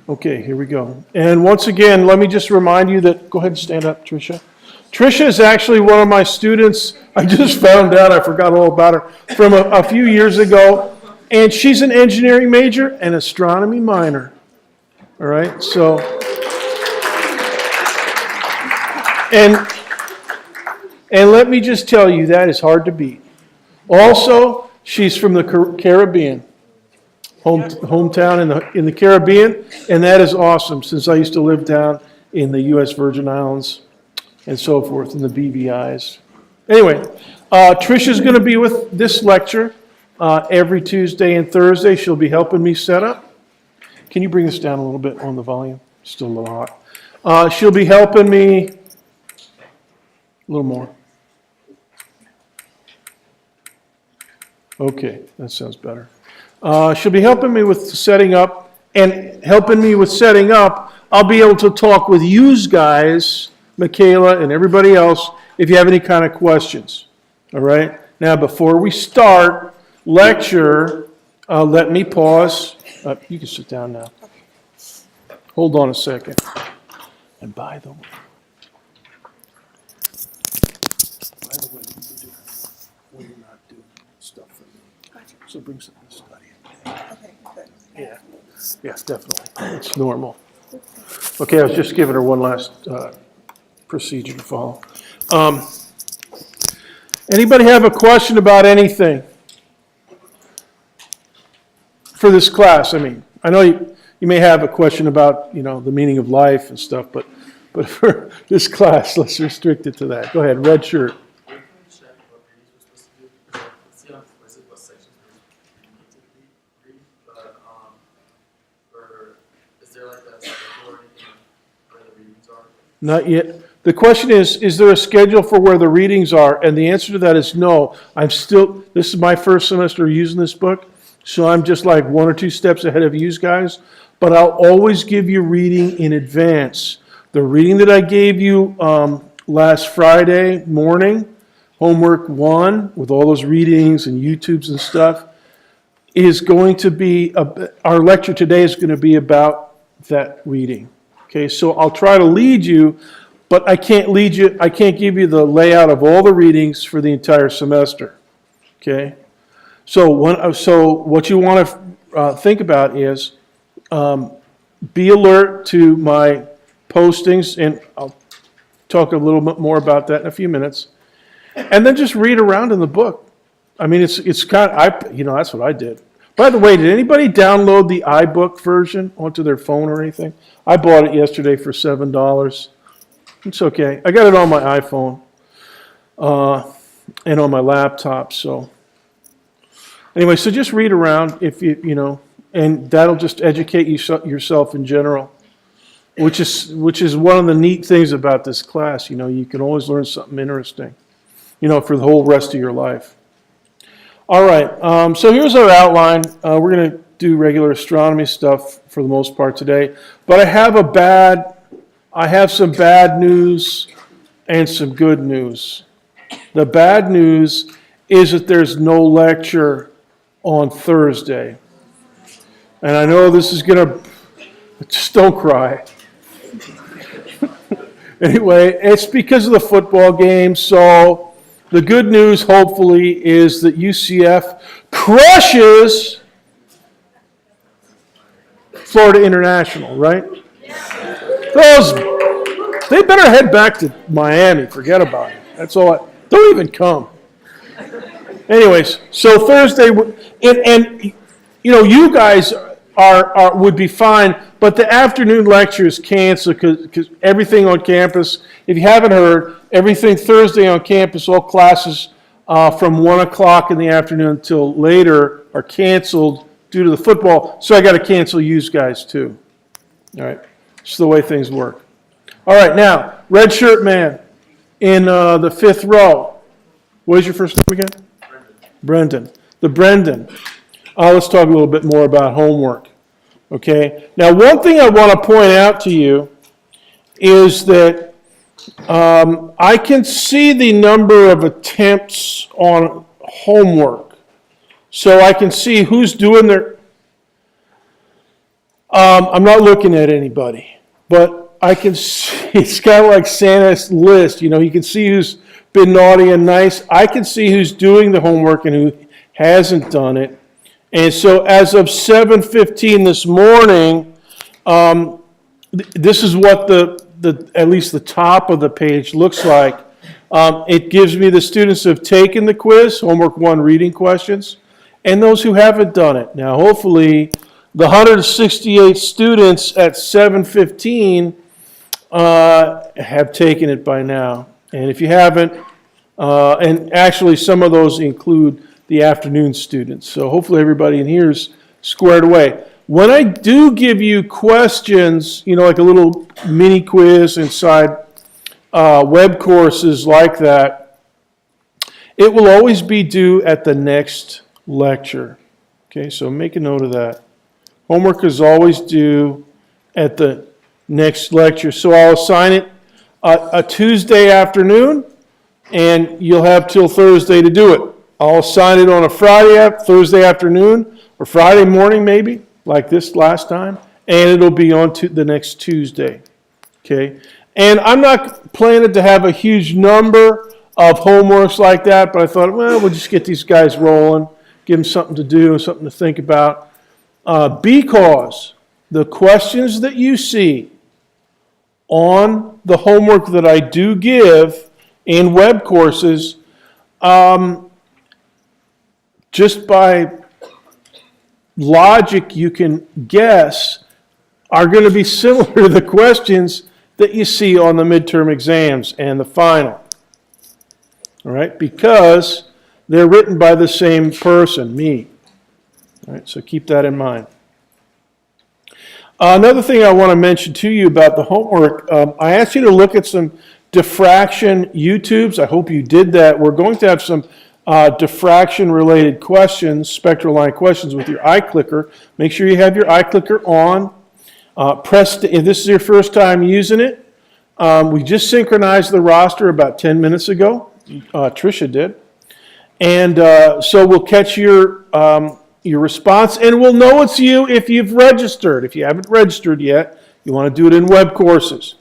Okay, here we go. And once again, let me just remind you that, go ahead and stand up, Tricia. Tricia is actually one of my students. I just found out, I forgot all about her, from a few years ago. And she's an engineering major and astronomy minor. All right, so, and let me just tell you, that is hard to beat. Also, she's from the Caribbean, hometown in the Caribbean, and that is awesome since I used to live down in the U.S. Virgin Islands and so forth in the BVIs. Anyway, Trisha's going to be with this lecture every Tuesday and Thursday. She'll be helping me set up. Can you bring this down a little bit on the volume? Still a little hot. She'll be helping me a little more. Okay, that sounds better. She'll be helping me with setting up, and helping me with setting up, I'll be able to talk with you guys, Michaela and everybody else, if you have any kind of questions. All right? Now, before we start lecture, let me pause. You can sit down now. Hold on a second. And by the way, when you're not doing stuff for me. Gotcha. So bring something to study. Okay, good. Yeah. Yeah, definitely. It's normal. Okay, I was just giving her one last procedure to follow. Anybody have a question about anything for this class? I mean, I know you may have a question about, the meaning of life and stuff, but for this class, let's restrict it to that. Go ahead, red shirt. Not yet. The question is there a schedule for where the readings are? And the answer to that is no. This is my first semester using this book, so I'm just like 1 or 2 steps ahead of you guys. But I'll always give you reading in advance. The reading that I gave you last Friday morning, homework 1, with all those readings and YouTubes and stuff, is going to be, our lecture today is going to be about that reading. Okay, so I'll try to lead you, but I can't give you the layout of all the readings for the entire semester. Okay, so what you want to think about is be alert to my postings, and I'll talk a little bit more about that in a few minutes. And then just read around in the book. I mean, it's kind of, that's what I did. By the way, did anybody download the iBook version onto their phone or anything? I bought it yesterday for $7. It's okay. I got it on my iPhone and on my laptop. So anyway, so just read around and that'll just educate yourself in general, which is one of the neat things about this class. You can always learn something interesting, for the whole rest of your life. All right, so here's our outline. We're going to do regular astronomy stuff for the most part today, but I have some bad news and some good news. The bad news is that there's no lecture on Thursday. And I know this is going to, just don't cry. Anyway, it's because of the football game, so the good news, hopefully, is that UCF crushes Florida International, right? They better head back to Miami. Forget about it. That's all. Don't even come. Anyways, so Thursday, and you guys would be fine, but the afternoon lecture is canceled because everything on campus, if you haven't heard, everything Thursday on campus, all classes from 1 o'clock in the afternoon until later are canceled due to the football, so I got to cancel you guys too. All right, it's the way things work. All right, now, red shirt man in the 5th row. What is your first name again? Brendan. The Brendan. Let's talk a little bit more about homework. Okay. Now, one thing I want to point out to you is that I can see the number of attempts on homework. So I can see who's doing their... I'm not looking at anybody, but I can see, it's kind of like Santa's list. You know, you can see who's been naughty and nice. I can see who's doing the homework and who hasn't done it. And so as of 7:15 this morning, this is what at least the top of the page looks like. It gives me the students who have taken the quiz, homework 1 reading questions, and those who haven't done it. Now, hopefully, the 168 students at 7:15 have taken it by now. And if you haven't, and actually some of those include the afternoon students. So hopefully everybody in here is squared away. When I do give you questions, you know, like a little mini quiz inside web courses like that, it will always be due at the next lecture. Okay, so make a note of that. Homework is always due at the next lecture. So I'll assign it a Tuesday afternoon, and you'll have till Thursday to do it. I'll assign it on a Thursday afternoon, or Friday morning maybe, like this last time, and it'll be on to the next Tuesday. Okay? And I'm not planning to have a huge number of homeworks like that, but I thought, well, we'll just get these guys rolling, give them something to do and something to think about. Because the questions that you see on the homework that I do give in web courses, just by logic you can guess, are going to be similar to the questions that you see on the midterm exams and the final. All right, because they're written by the same person, me. All right, so keep that in mind. Another thing I want to mention to you about the homework, I asked you to look at some diffraction YouTubes. I hope you did that. We're going to have some diffraction-related questions, spectral line questions with your iClicker. Make sure you have your iClicker on. If this is your first time using it, we just synchronized the roster about 10 minutes ago. Tricia did. And so we'll catch your response, and we'll know it's you if you've registered. If you haven't registered yet, you want to do it in web courses.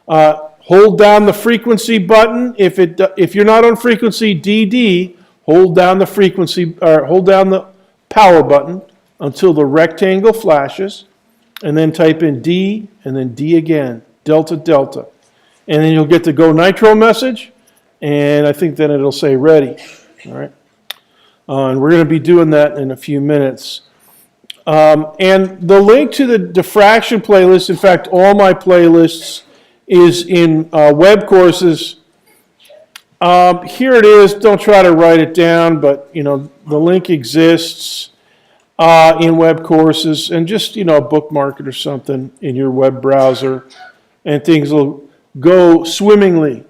Hold down the frequency button. If you're not on frequency DD, hold down the frequency, or hold down the power button until the rectangle flashes, and then type in D and then D again, delta delta, and then you'll get the go nitro message, and I think then it'll say ready. All right. And we're going to be doing that in a few minutes. And the link to the diffraction playlist, in fact, all my playlists, is in web courses. Here it is. Don't try to write it down, but you know the link exists in web courses, and just bookmark it or something in your web browser, and things will go swimmingly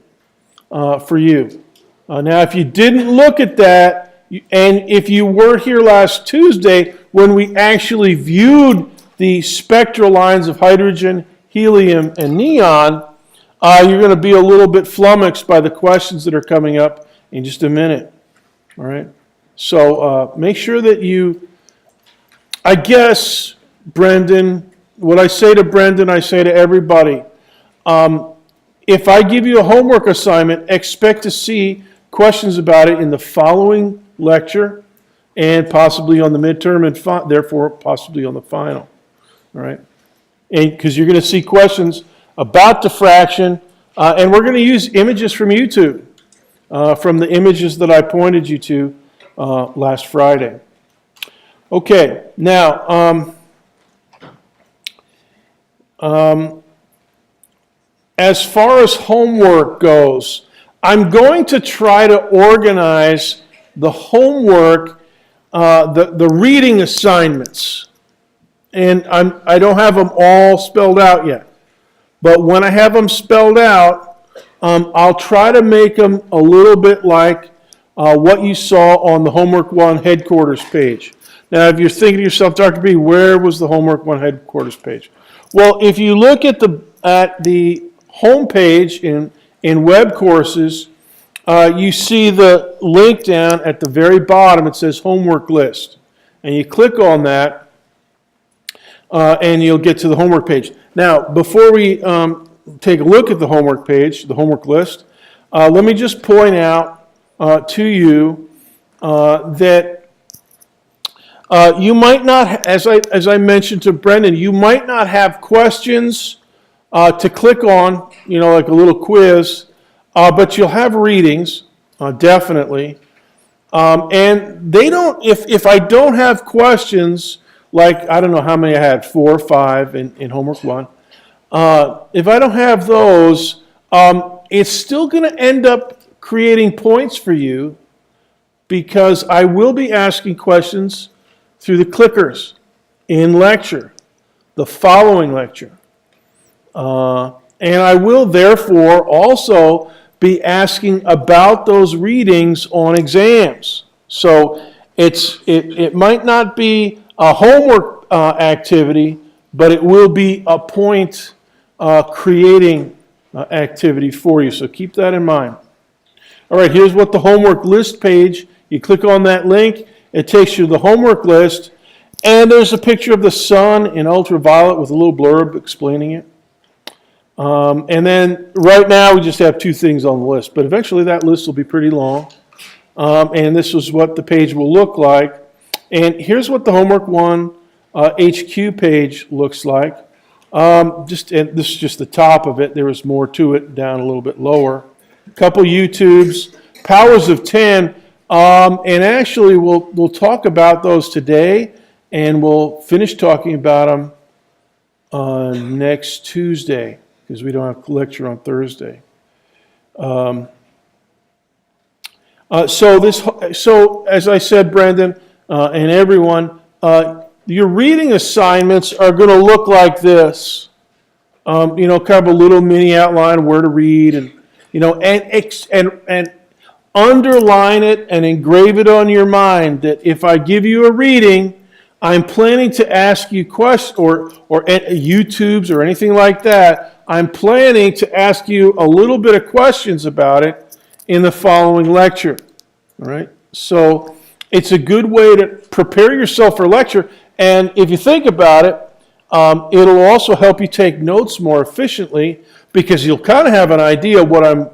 for you. Now, if you didn't look at that, and if you were here last Tuesday when we actually viewed the spectral lines of hydrogen, helium, and neon, you're going to be a little bit flummoxed by the questions that are coming up in just a minute. All right? So make sure that I guess, Brendan, what I say to Brendan, I say to everybody. If I give you a homework assignment, expect to see questions about it in the following lecture, and possibly on the midterm, and therefore possibly on the final. All right, and because you're going to see questions about diffraction, and we're going to use images from YouTube, from the images that I pointed you to last Friday. Okay, now as far as homework goes, I'm going to try to organize the homework, the reading assignments. And I don't have them all spelled out yet. But when I have them spelled out, I'll try to make them a little bit like what you saw on the Homework 1 headquarters page. Now, if you're thinking to yourself, Dr. B, where was the Homework 1 headquarters page? Well, if you look at the home page in web courses, you see the link down at the very bottom. It says homework list. And you click on that. and you'll get to the homework page. Now, before we take a look at the homework page, the homework list, let me just point out to you that you might not, as I mentioned to Brendan, you might not have questions to click on, like a little quiz, but you'll have readings, definitely. And they don't, if I don't have questions, like, I don't know how many I had, 4 or 5 in homework 1. If I don't have those, it's still going to end up creating points for you because I will be asking questions through the clickers in lecture, the following lecture. And I will therefore also be asking about those readings on exams. So it might not be a homework activity, but it will be a point creating activity for you. So keep that in mind. All right, here's what the homework list page, you click on that link, it takes you to the homework list, and there's a picture of the sun in ultraviolet with a little blurb explaining it. And then right now we just have 2 things on the list, but eventually that list will be pretty long. And this is what the page will look like. And here's what the homework 1 HQ page looks like. And this is just the top of it. There was more to it down a little bit lower. A couple YouTubes, powers of 10. And actually we'll talk about those today, and we'll finish talking about them next Tuesday, because we don't have a lecture on Thursday. So as I said, Brandon, and everyone, your reading assignments are going to look like this. Kind of a little mini outline of where to read, and and underline it and engrave it on your mind that if I give you a reading, I'm planning to ask you questions or YouTubes or anything like that. I'm planning to ask you a little bit of questions about it in the following lecture. All right? So it's a good way to prepare yourself for lecture. And if you think about it, it'll also help you take notes more efficiently because you'll kind of have an idea what I'm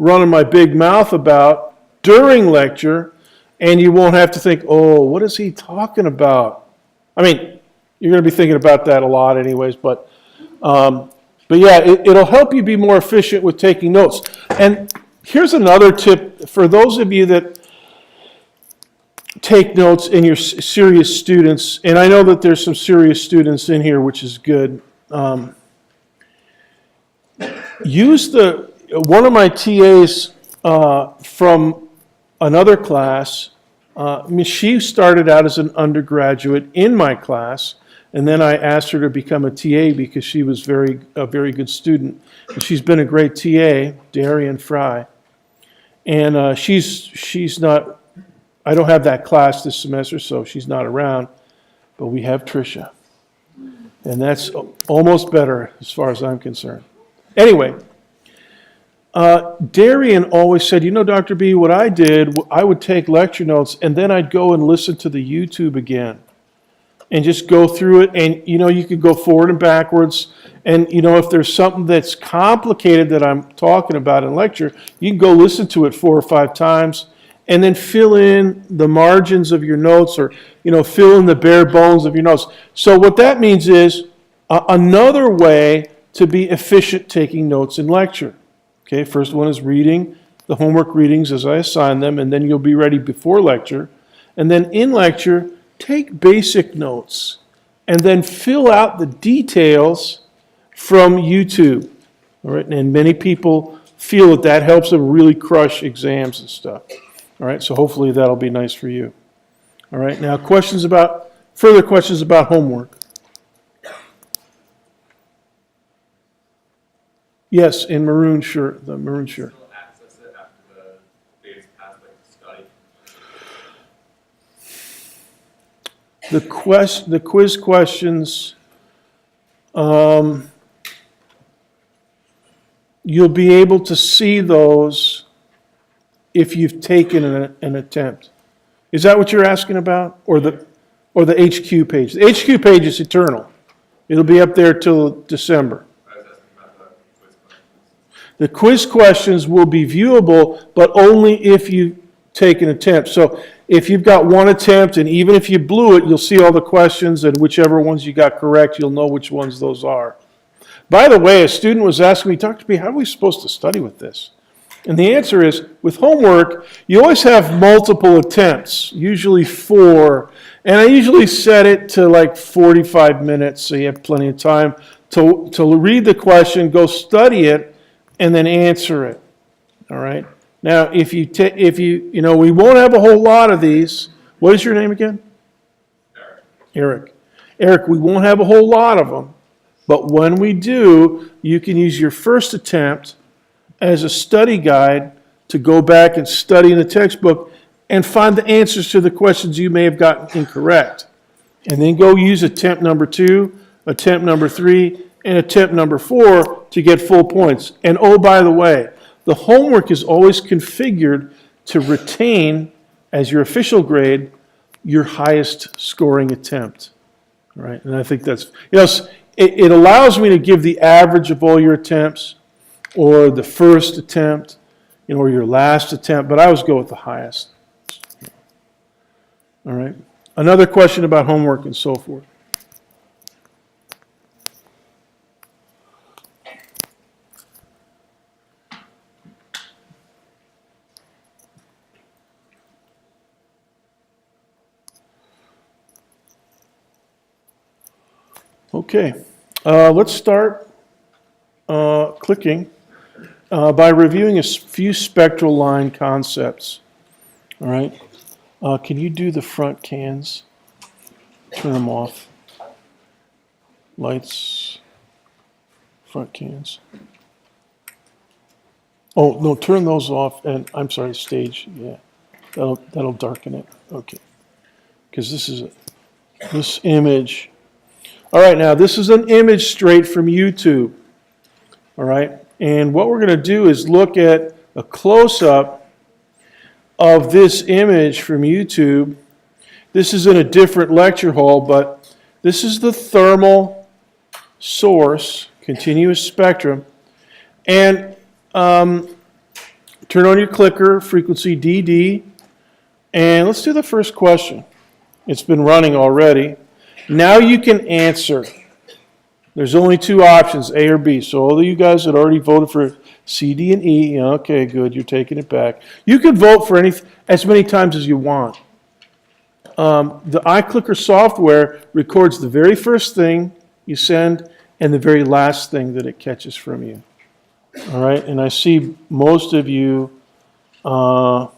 running my big mouth about during lecture, and you won't have to think, oh, what is he talking about? I mean, you're going to be thinking about that a lot anyways, but yeah, it'll help you be more efficient with taking notes. And here's another tip for those of you that take notes and you're serious students, and I know that there's some serious students in here, which is good. Use one of my TAs from another class. She started out as an undergraduate in my class, and then I asked her to become a TA because she was a very good student. And she's been a great TA, Darian Fry. And she's not, I don't have that class this semester, so she's not around, but we have Tricia. And that's almost better as far as I'm concerned. Anyway, Darian always said, Dr. B, what I did, I would take lecture notes and then I'd go and listen to the YouTube again and just go through it. And, you could go forward and backwards. And, if there's something that's complicated that I'm talking about in lecture, you can go listen to it 4 or 5 times and then fill in the margins of your notes or, fill in the bare bones of your notes. So what that means is another way to be efficient taking notes in lecture. Okay, first one is reading, the homework readings as I assign them, and then you'll be ready before lecture. And then in lecture, take basic notes, and then fill out the details from YouTube. All right, and many people feel that helps them really crush exams and stuff. All right, so hopefully that'll be nice for you. All right, now further questions about homework. Yes, in maroon shirt, the maroon shirt. Access it after the days past, like study. The quiz questions, you'll be able to see those if you've taken an attempt. Is that what you're asking about, or the HQ page? The HQ page is eternal. It'll be up there till December. I was asking about the quiz questions. The quiz questions will be viewable, but only if you take an attempt. So if you've got one attempt, and even if you blew it, you'll see all the questions, and whichever ones you got correct, you'll know which ones those are. By the way, a student was asking me, Dr. B, how are we supposed to study with this? And the answer is, with homework, you always have multiple attempts, usually 4. And I usually set it to like 45 minutes, so you have plenty of time to read the question, go study it, and then answer it. All right? Now, if you know, we won't have a whole lot of these. What is your name again? Eric. Eric, we won't have a whole lot of them. But when we do, you can use your first attempt as a study guide to go back and study in the textbook and find the answers to the questions you may have gotten incorrect. And then go use attempt number 2, attempt number 3, and attempt number 4 to get full points. And oh, by the way, the homework is always configured to retain, as your official grade, your highest scoring attempt. All right? And I think that's, you know, it allows me to give the average of all your attempts, or the first attempt, you know, or your last attempt, but I always go with the highest. All right? Another question about homework and so forth. Okay, let's start clicking by reviewing a few spectral line concepts. All right, can you do the front cans? Turn them off. Lights, front cans. Oh, no, turn those off, and I'm sorry, stage, yeah. That'll darken it, okay. Because this image. All right, now this is an image straight from YouTube. All right, and what we're going to do is look at a close-up of this image from YouTube. This is in a different lecture hall, but this is the thermal source, continuous spectrum. And turn on your clicker, frequency DD, and let's do the first question. It's been running already. Now you can answer. There's only 2 options, A or B. So all of you guys that already voted for C, D, and E, yeah, okay, good, you're taking it back. You can vote for as many times as you want. The iClicker software records the very first thing you send and the very last thing that it catches from you. All right, and I see most of you are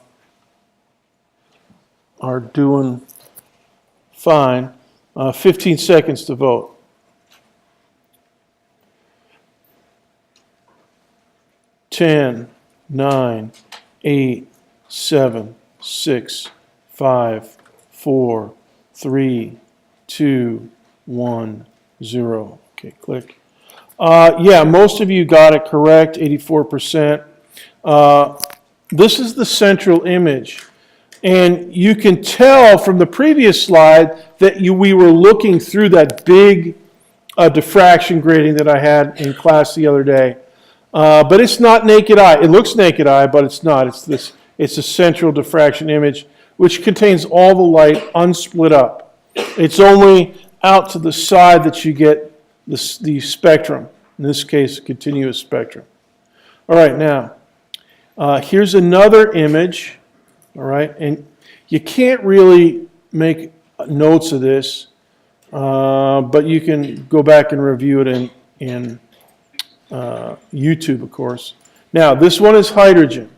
doing fine. 15 seconds to vote. 10, 9, 8, 7, 6, 5, 4, 3, 2, 1, 0. Okay, click. Yeah, most of you got it correct, 84%. This is the central image. And you can tell from the previous slide that we were looking through that big diffraction grating that I had in class the other day. But it's not naked eye. It looks naked eye, but it's not. It's a central diffraction image, which contains all the light unsplit up. It's only out to the side that you get the spectrum, in this case, continuous spectrum. All right, now, here's another image. All right, and you can't really make notes of this, but you can go back and review it in YouTube, of course. Now, this one is hydrogen,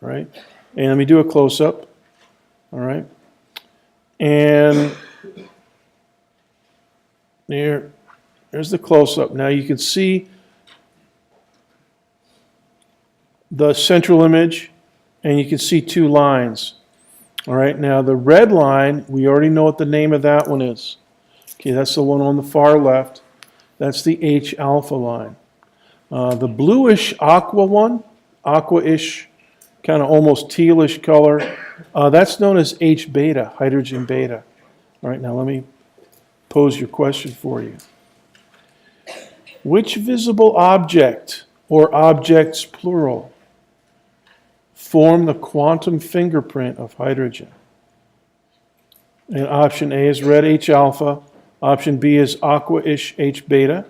all right? And let me do a close-up, all right? And there's the close-up. Now, you can see the central image, and you can see 2 lines. All right, now the red line, we already know what the name of that one is. Okay, that's the one on the far left. That's the H alpha line. The bluish aqua one, aqua-ish, kind of almost tealish color, that's known as H beta, hydrogen beta. All right, now let me pose your question for you. Which visible object, or objects plural, form the quantum fingerprint of hydrogen? And option A is red H alpha. Option B is aqua-ish H beta.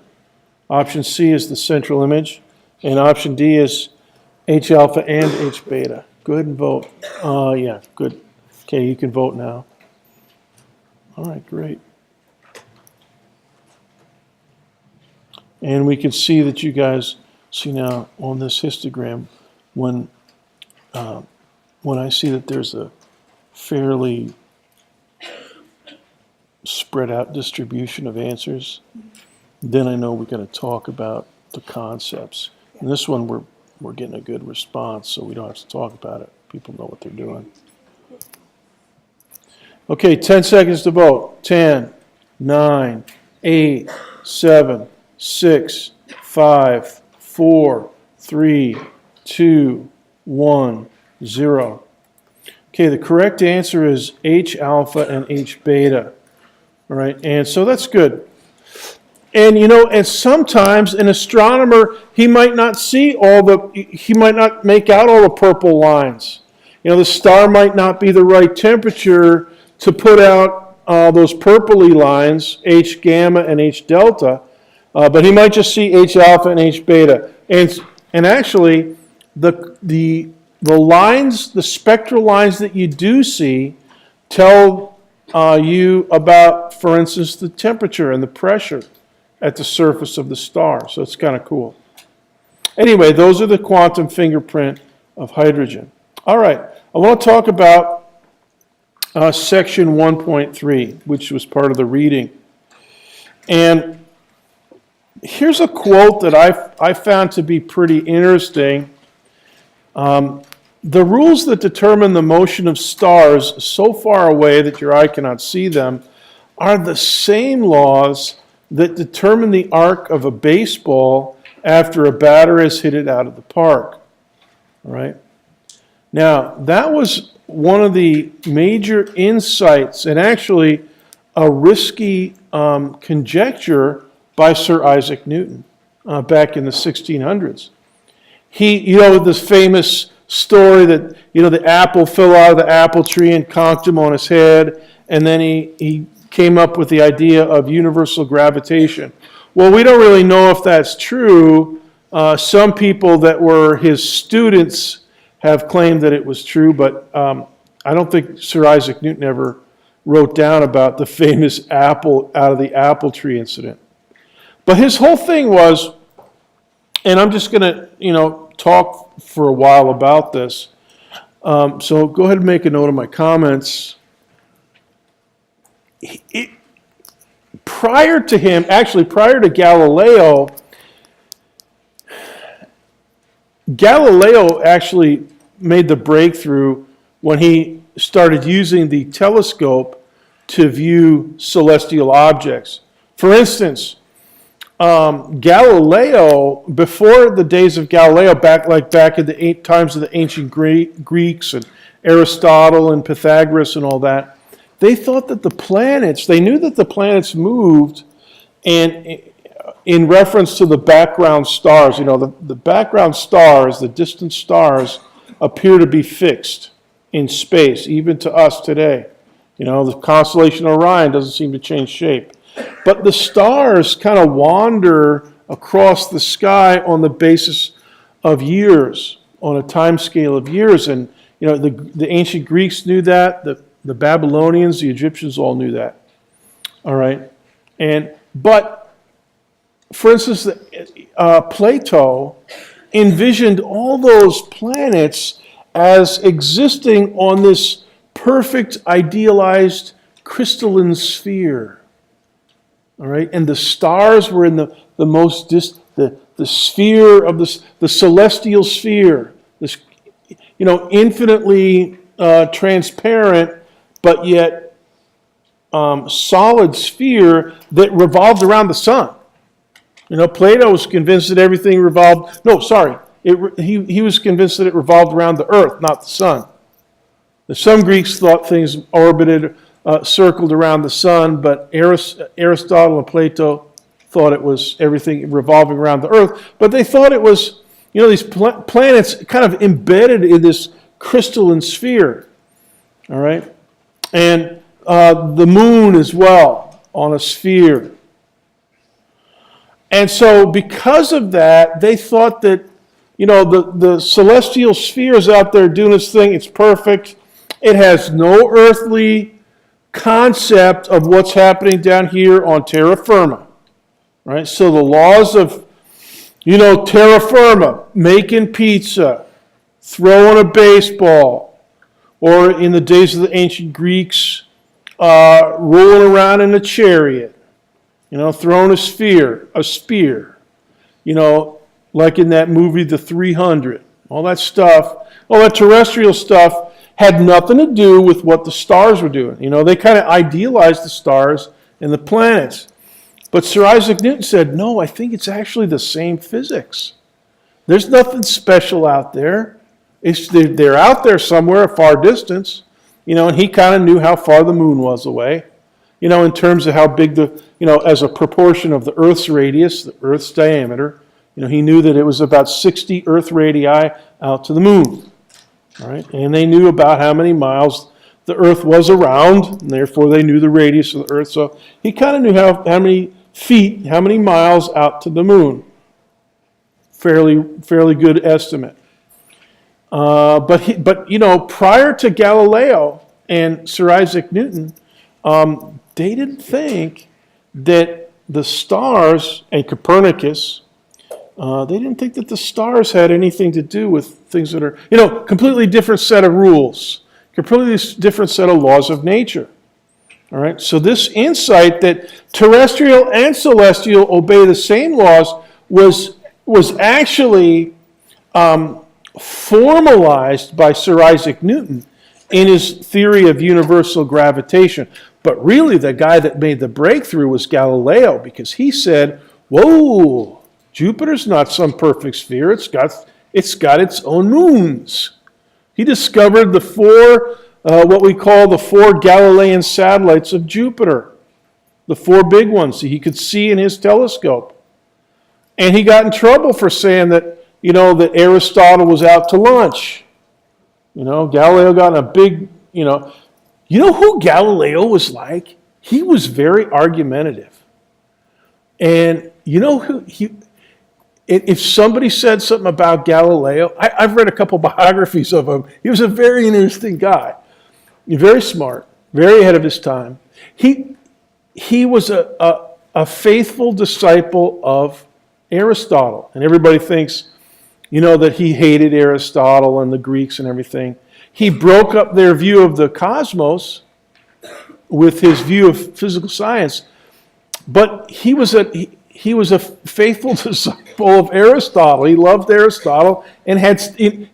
Option C is the central image. And option D is H alpha and H beta. Go ahead and vote. Yeah, good. Okay, you can vote now. All right, great. And we can see that you guys see now on this histogram when I see that there's a fairly spread out distribution of answers, then I know we're going to talk about the concepts. And this one we're getting a good response, so we don't have to talk about it. People know what they're doing. Okay, 10 seconds to vote. 10, 9, 8, 7, 6, 5, 4, 3, 2, 1, 0. Okay, the correct answer is H alpha and H beta. All right, and so that's good. And and sometimes an astronomer, he might not make out all the purple lines. The star might not be the right temperature to put out those purpley lines, H gamma and H delta, but he might just see H alpha and H beta. And actually, the lines, the spectral lines that you do see, tell you about, for instance, the temperature and the pressure at the surface of the star. So it's kind of cool. Anyway, those are the quantum fingerprint of hydrogen. All right, I want to talk about section 1.3, which was part of the reading. And here's a quote that I found to be pretty interesting. The rules that determine the motion of stars so far away that your eye cannot see them are the same laws that determine the arc of a baseball after a batter has hit it out of the park. All right? Now, that was one of the major insights, and actually a risky conjecture by Sir Isaac Newton back in the 1600s. He, this famous story that, the apple fell out of the apple tree and conked him on his head, and then he came up with the idea of universal gravitation. Well, we don't really know if that's true. Some people that were his students have claimed that it was true, but I don't think Sir Isaac Newton ever wrote down about the famous apple out of the apple tree incident. But his whole thing was, and I'm just going to, talk for a while about this. So go ahead and make a note of my comments. Prior to Galileo actually made the breakthrough when he started using the telescope to view celestial objects. For instance, Galileo, before the days of Galileo, back in the times of the ancient Greeks and Aristotle and Pythagoras and all that, they thought that they knew that the planets moved, and in reference to the background stars, the background stars, the distant stars, appear to be fixed in space, even to us today. The constellation Orion doesn't seem to change shape. But the stars kind of wander across the sky on the basis of years, on a time scale of years. And, the ancient Greeks knew that, the Babylonians, the Egyptians all knew that. All right? But, for instance, Plato envisioned all those planets as existing on this perfect, idealized crystalline sphere. All right, and the stars were in the sphere of the celestial sphere, this infinitely transparent but yet solid sphere that revolved around the sun. Plato was convinced that everything revolved. No, sorry, he was convinced that it revolved around the earth, not the sun. Some Greeks thought things orbited, circled around the sun, but Aristotle and Plato, thought it was everything revolving around the Earth, but they thought it was, these planets kind of embedded in this crystalline sphere. All right? And the moon as well on a sphere. And so because of that, they thought that, the celestial sphere is out there doing its thing. It's perfect. It has no earthly concept of what's happening down here on terra firma. Right? So the laws of, terra firma, making pizza, throwing a baseball, or in the days of the ancient Greeks, rolling around in a chariot, throwing a spear, like in that movie, The 300. All that stuff, all that terrestrial stuff had nothing to do with what the stars were doing. They kind of idealized the stars and the planets. But Sir Isaac Newton said, no, I think it's actually the same physics. There's nothing special out there. They're out there somewhere, a far distance. And he kind of knew how far the moon was away. In terms of how big as a proportion of the Earth's radius, the Earth's diameter, he knew that it was about 60 Earth radii out to the moon. All right? And they knew about how many miles the Earth was around, and therefore they knew the radius of the Earth. So he kind of knew how many feet, how many miles out to the moon. Fairly good estimate. But prior to Galileo and Sir Isaac Newton, they didn't think that the stars, and Copernicus, they didn't think that the stars had anything to do with things that are, completely different set of rules, completely different set of laws of nature. All right, so this insight that terrestrial and celestial obey the same laws was actually formalized by Sir Isaac Newton in his theory of universal gravitation. But really, the guy that made the breakthrough was Galileo, because he said, whoa, Jupiter's not some perfect sphere. It's got its own moons. He discovered the what we call the 4 Galilean satellites of Jupiter, the 4 big ones that he could see in his telescope. And he got in trouble for saying that, that Aristotle was out to lunch. Galileo got in a big, who Galileo was like? He was very argumentative. And if somebody said something about Galileo, I've read a couple biographies of him. He was a very interesting guy. Very smart, very ahead of his time. He was a faithful disciple of Aristotle. And everybody thinks, that he hated Aristotle and the Greeks and everything. He broke up their view of the cosmos with his view of physical science. But he was a faithful disciple of Aristotle. He loved Aristotle and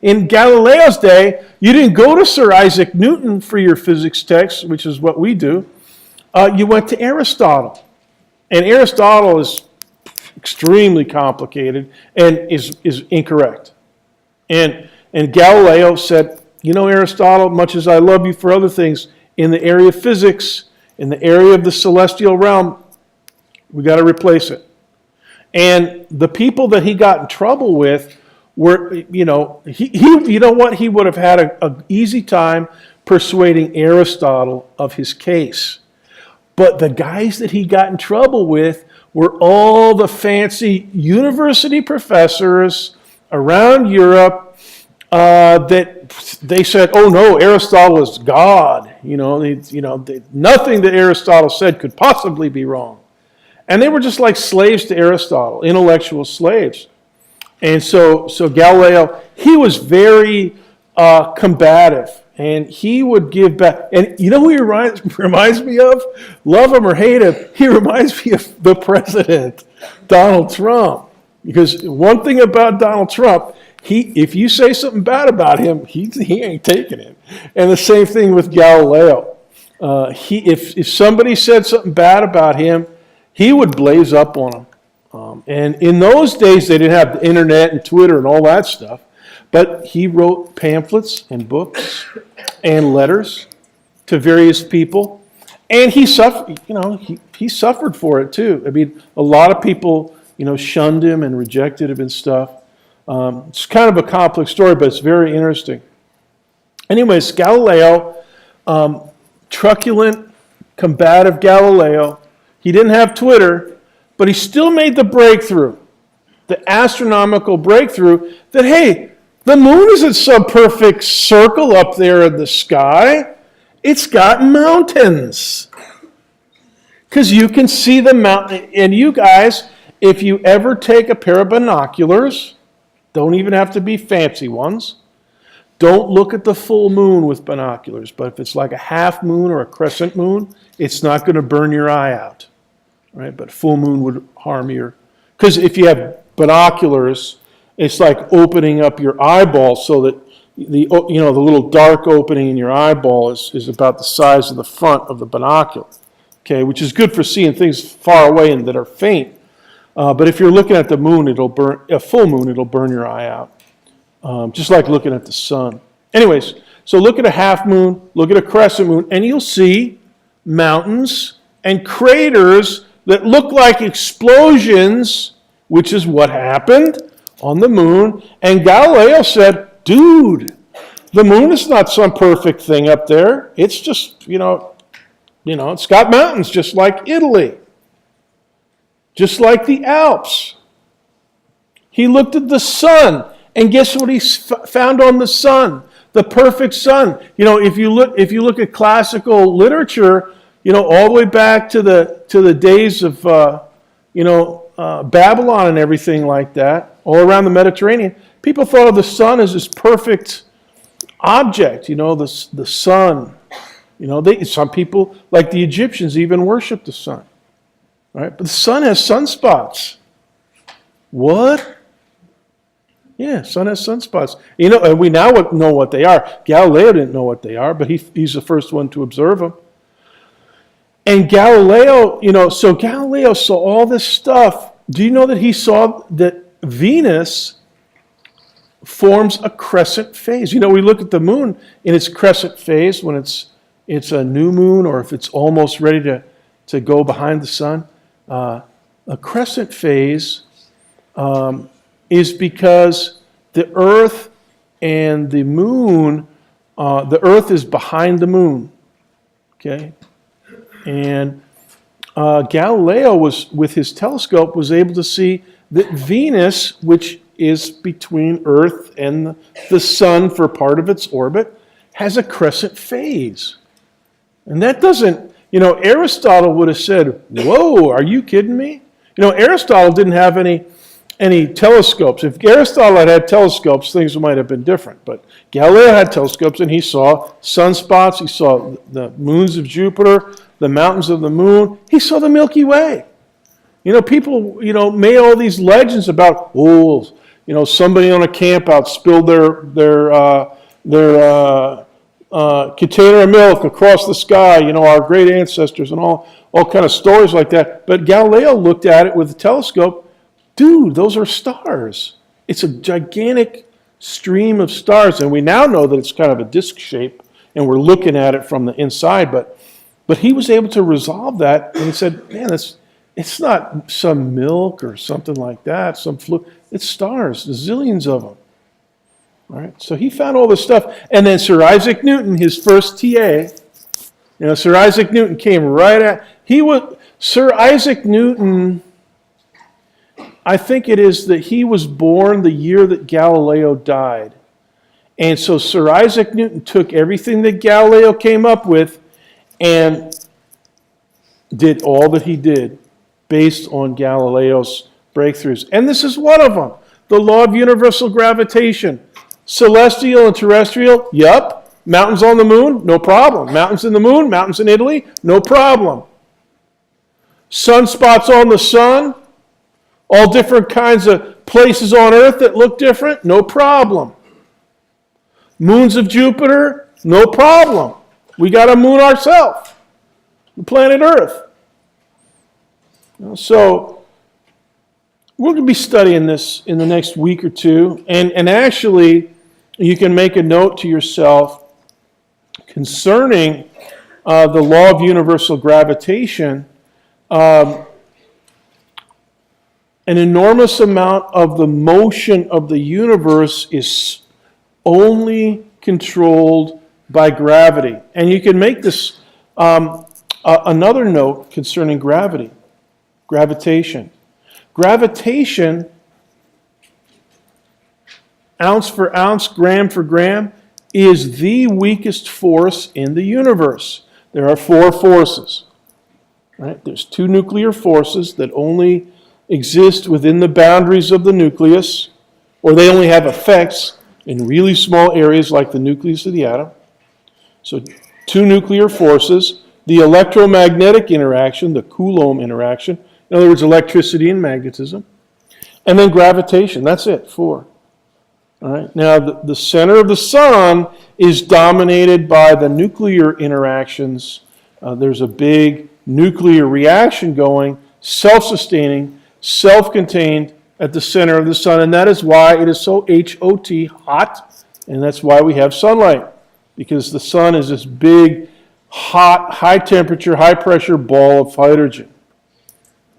in Galileo's day, you didn't go to Sir Isaac Newton for your physics text, which is what we do. You went to Aristotle. And Aristotle is extremely complicated and is incorrect. And Galileo said, Aristotle, much as I love you for other things, in the area of physics, in the area of the celestial realm, we got to replace it. And the people that he got in trouble with were, he would have had an easy time persuading Aristotle of his case. But the guys that he got in trouble with were all the fancy university professors around Europe that they said, oh no, Aristotle is God. Nothing that Aristotle said could possibly be wrong. And they were just like slaves to Aristotle, intellectual slaves. And so Galileo, he was very combative. And he would give back. And you know who he reminds me of? Love him or hate him, he reminds me of the president, Donald Trump. Because one thing about Donald Trump, if you say something bad about him, he ain't taking it. And the same thing with Galileo. If somebody said something bad about him, he would blaze up on them. And in those days, they didn't have the internet and Twitter and all that stuff. But he wrote pamphlets and books and letters to various people. And he suffered, he suffered for it too. I mean, a lot of people, shunned him and rejected him and stuff. It's kind of a complex story, but it's very interesting. Anyways, Galileo, truculent, combative Galileo, he didn't have Twitter, but he still made the breakthrough, the astronomical breakthrough that, hey, the moon isn't some perfect circle up there in the sky. It's got mountains. Because you can see the mountain. And you guys, if you ever take a pair of binoculars, don't even have to be fancy ones, don't look at the full moon with binoculars. But if it's like a half moon or a crescent moon, it's not going to burn your eye out. Right? But full moon would harm your... Because if you have binoculars, it's like opening up your eyeball so that the little dark opening in your eyeball is about the size of the front of the binocular, okay, which is good for seeing things far away and that are faint. But if you're looking at the moon, a full moon, it'll burn your eye out, just like looking at the sun. Anyways, so look at a half moon, look at a crescent moon, and you'll see mountains and craters that look like explosions, which is what happened on the moon. And Galileo said, dude, the moon is not some perfect thing up there. It's just, it's got mountains just like Italy, just like the Alps. He looked at the sun, and guess what he found on the sun? The perfect sun. If you look at classical literature, all the way back to the days of Babylon and everything like that, all around the Mediterranean, people thought of the sun as this perfect object, the sun. Some people, like the Egyptians, even worship the sun. Right? But the sun has sunspots. What? Yeah, sun has sunspots. And we now know what they are. Galileo didn't know what they are, but he's the first one to observe them. And Galileo, so Galileo saw all this stuff. Do you know that he saw that Venus forms a crescent phase? We look at the moon in its crescent phase when it's a new moon or if it's almost ready to go behind the sun. A crescent phase is because the Earth and the moon, the Earth is behind the moon. Okay? And Galileo with his telescope was able to see that Venus, which is between Earth and the sun for part of its orbit, has a crescent phase. And that doesn't, Aristotle would have said, whoa, are you kidding me? Aristotle didn't have any telescopes. If Aristotle had telescopes, things might have been different. But Galileo had telescopes, and he saw sunspots, he saw the moons of Jupiter, the mountains of the moon. He saw the Milky Way. People, made all these legends about, somebody on a camp out spilled their container of milk across the sky, our great ancestors and all kind of stories like that. But Galileo looked at it with a telescope. Dude, those are stars. It's a gigantic stream of stars. And we now know that it's kind of a disc shape, and we're looking at it from the inside. But he was able to resolve that, and he said, man, it's not some milk or something like that, some fluid. It's stars, there's zillions of them. All right, so he found all this stuff. And then Sir Isaac Newton, his first TA, Sir Isaac Newton came right at, Sir Isaac Newton, I think it is that he was born the year that Galileo died. And so Sir Isaac Newton took everything that Galileo came up with and did all that he did based on Galileo's breakthroughs. And this is one of them. The Law of Universal Gravitation. Celestial and terrestrial, yup. Mountains on the moon, no problem. Mountains in the moon, mountains in Italy, no problem. Sunspots on the sun, all different kinds of places on Earth that look different, no problem. Moons of Jupiter, no problem. We got a moon ourselves, the planet Earth. So we're going to be studying this in the next week or two. And actually, you can make a note to yourself concerning the law of universal gravitation, an enormous amount of the motion of the universe is only controlled by gravity. And you can make this another note concerning gravity, gravitation. Gravitation, ounce for ounce, gram for gram, is the weakest force in the universe. There are four forces. Right? There's two nuclear forces that only exist within the boundaries of the nucleus, or they only have effects in really small areas like the nucleus of the atom. So two nuclear forces, the electromagnetic interaction, the Coulomb interaction, in other words, electricity and magnetism, and then gravitation. That's it, four. All right. Now, the center of the sun is dominated by the nuclear interactions. There's a big nuclear reaction going, self-sustaining, self-contained at the center of the sun, and that is why it is so hot, hot, and that's why we have sunlight, because the sun is this big, hot, high-temperature, high-pressure ball of hydrogen.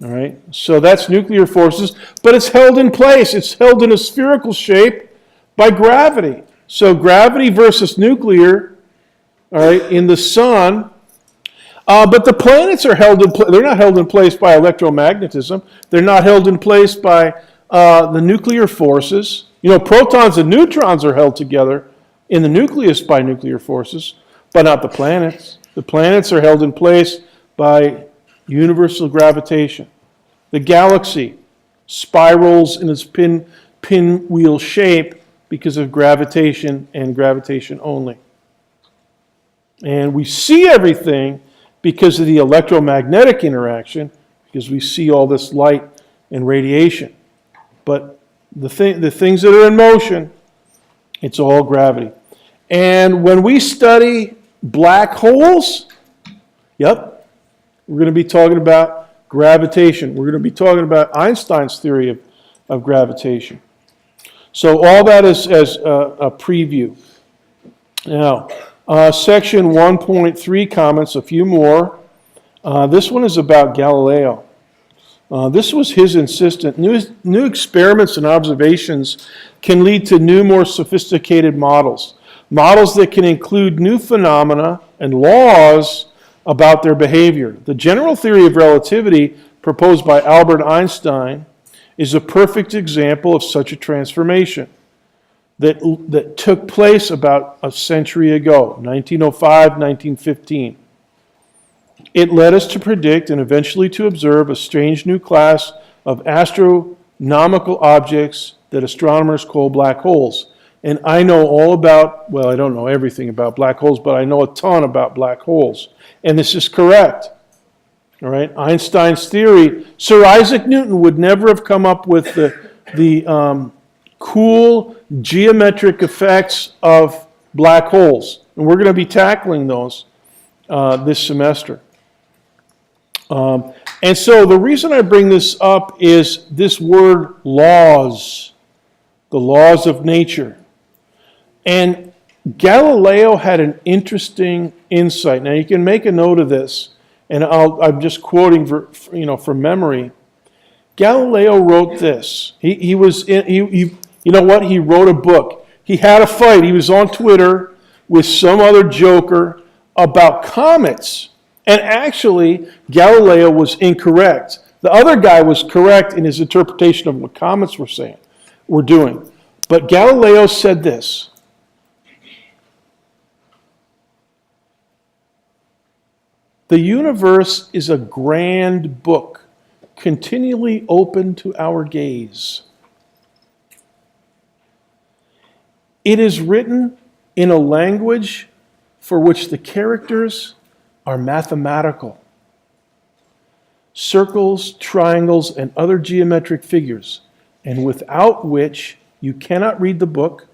All right, so that's nuclear forces, but it's held in place. It's held in a spherical shape by gravity. So gravity versus nuclear, all right, in the sun. But the planets are held in place. They're not held in place by electromagnetism. They're not held in place by the nuclear forces. You know, protons and neutrons are held together in the nucleus by nuclear forces, but not the planets. The planets are held in place by universal gravitation. The galaxy spirals in its pinwheel shape because of gravitation and gravitation only. And we see everything because of the electromagnetic interaction, because we see all this light and radiation. But the things that are in motion, it's all gravity. And when we study black holes, yep, we're going to be talking about gravitation. We're going to be talking about Einstein's theory of gravitation. So all that is as a preview. Now, section 1.3 comments, a few more. This one is about Galileo. This was his insistence. New experiments and observations can lead to new, more sophisticated models. Models that can include new phenomena and laws about their behavior. The general theory of relativity proposed by Albert Einstein is a perfect example of such a transformation that took place about a century ago, 1905, 1915. It led us to predict and eventually to observe a strange new class of astronomical objects that astronomers call black holes. And I know all about, well, I don't know everything about black holes, but I know a ton about black holes. And this is correct. All right, Einstein's theory. Sir Isaac Newton would never have come up with the cool geometric effects of black holes. And we're going to be tackling those this semester. And so the reason I bring this up is this word laws, the laws of nature. And Galileo had an interesting insight. Now you can make a note of this, and I'm just quoting from memory. Galileo wrote this. He wrote a book. He had a fight. He was on Twitter with some other joker about comets. And actually, Galileo was incorrect. The other guy was correct in his interpretation of what comets were doing. But Galileo said this. The universe is a grand book, continually open to our gaze. It is written in a language for which the characters are mathematical. Circles, triangles, and other geometric figures, and without which you cannot read the book,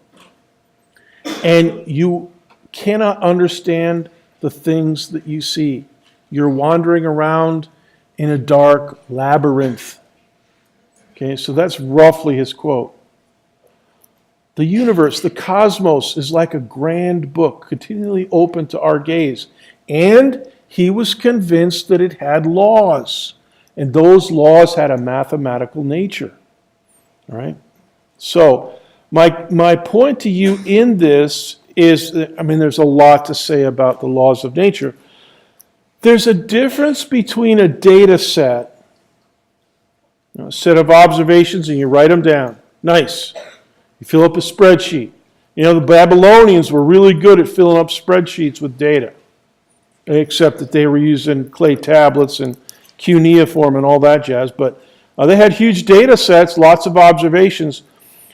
and you cannot understand the things that you see. You're wandering around in a dark labyrinth. Okay, so that's roughly his quote. The universe, the cosmos, is like a grand book, continually open to our gaze. And he was convinced that it had laws. And those laws had a mathematical nature. All right? So, my point to you in this is, there's a lot to say about the laws of nature. There's a difference between a data set, a set of observations, and you write them down. Nice. You fill up a spreadsheet. The Babylonians were really good at filling up spreadsheets with data, except that they were using clay tablets and cuneiform and all that jazz. But they had huge data sets, lots of observations,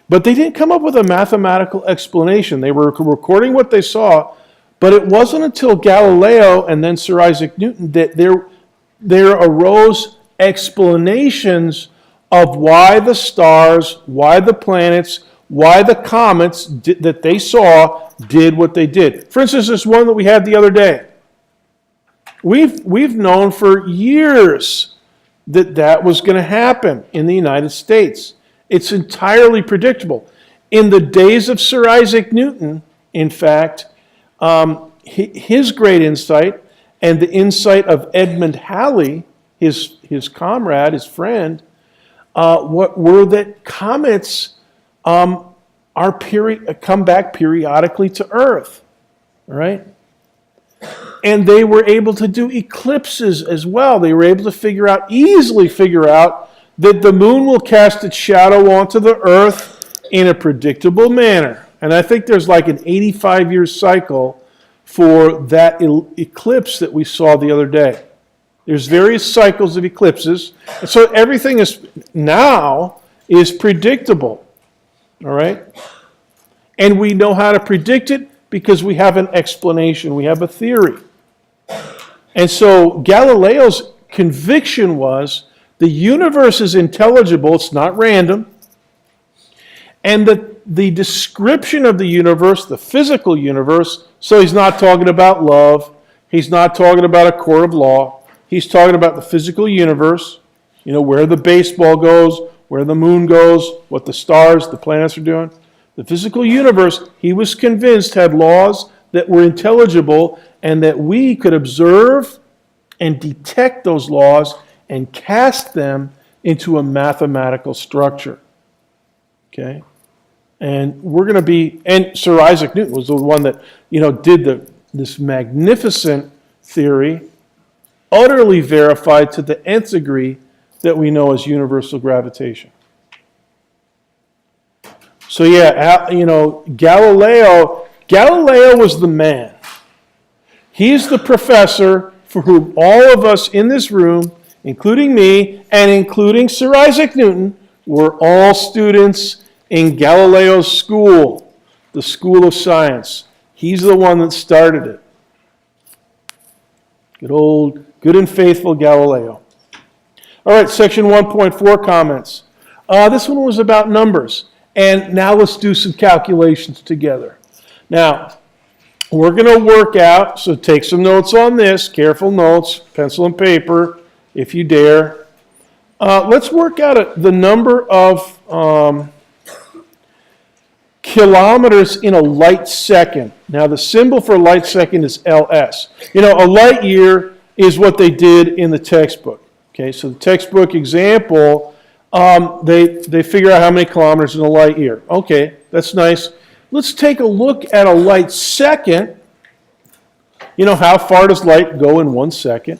but they didn't come up with a mathematical explanation. They were recording what they saw, but it wasn't until Galileo and then Sir Isaac Newton that there arose explanations of why the stars, why the planets, why the comets that they saw did what they did. For instance, this one that we had the other day. We've known for years that was going to happen in the United States. It's entirely predictable. In the days of Sir Isaac Newton, in fact, his great insight and the insight of Edmund Halley, his comrade, his friend, were that comets come back periodically to Earth, all right? And they were able to do eclipses as well. They were able to easily figure out that the moon will cast its shadow onto the Earth in a predictable manner. And I think there's like an 85-year cycle for that eclipse that we saw the other day. There's various cycles of eclipses. And so everything now is predictable. All right? And we know how to predict it because we have an explanation. We have a theory. And so Galileo's conviction was the universe is intelligible. It's not random. And the description of the universe, the physical universe, so he's not talking about love. He's not talking about a court of law. He's talking about the physical universe, where the baseball goes, where the moon goes, what the stars, the planets are doing. The physical universe, he was convinced, had laws that were intelligible and that we could observe and detect those laws and cast them into a mathematical structure. Okay? And and Sir Isaac Newton was the one that, did this magnificent theory, utterly verified to the nth degree that we know as universal gravitation. So Galileo was the man. He's the professor for whom all of us in this room, including me and including Sir Isaac Newton, were all students in Galileo's school, the School of Science. He's the one that started it. Good and faithful Galileo. All right, section 1.4 comments. This one was about numbers. And now let's do some calculations together. Now, we're going to work out, so take some notes on this, careful notes, pencil and paper, if you dare. Let's work out the number of kilometers in a light second. Now, the symbol for light second is LS. A light year is what they did in the textbook. Okay, so the textbook example, they figure out how many kilometers in a light year. Okay, that's nice. Let's take a look at a light second. How far does light go in 1 second?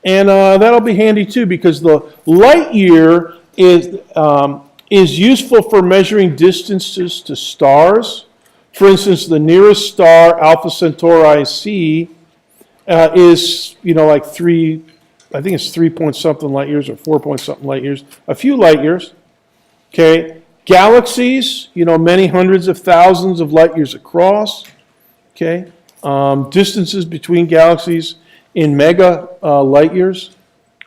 And that'll be handy too, because the light year is useful for measuring distances to stars. For instance, the nearest star, Alpha Centauri C, is like 3 point something light years or 4 point something light years, a few light years. Okay, galaxies, many hundreds of thousands of light years across. Okay, distances between galaxies in mega light years.